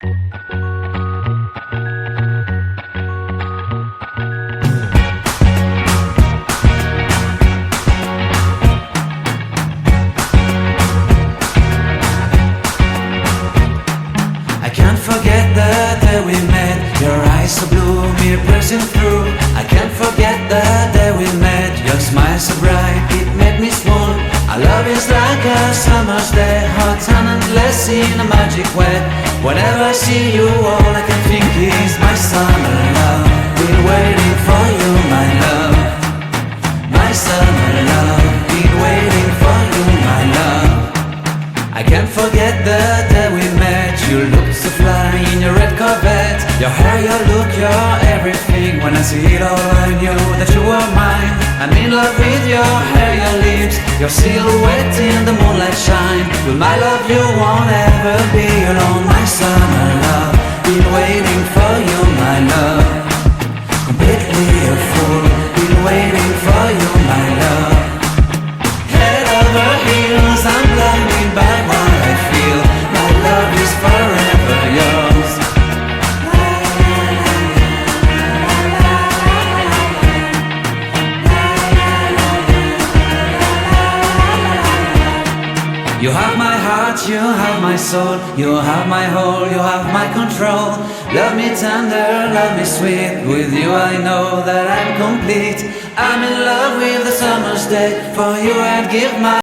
I can't forget the day we met. Your eyes so blue, me pressing through. I can't forget the day we met. Your smile so bright, it made me swoon. Our love is like a summer's day, hot and endless in a magic way. Whenever I see you, all I can think is my summer love. Been waiting for you, my love. My summer love. Been waiting for you, my love. I can't forget the day we met. You looked so fly in your red Corvette. Your hair, your look, your everything. When I see it all, I knew that you were mine. I'm in love with your hair, your lips, your silhouette in the moonlight shine. With my love you won't ever be alone. My summer love, been waiting for you, my love. Completely a fool, been waiting for you, my love. Head over heels, I'm blinded by what I feel. My love is forever yours. You have my heart, you have my soul. You have my whole, you have my control. Love me tender, love me sweet. With you I know that I'm complete. I'm in love with the summer's day. For you I'd give my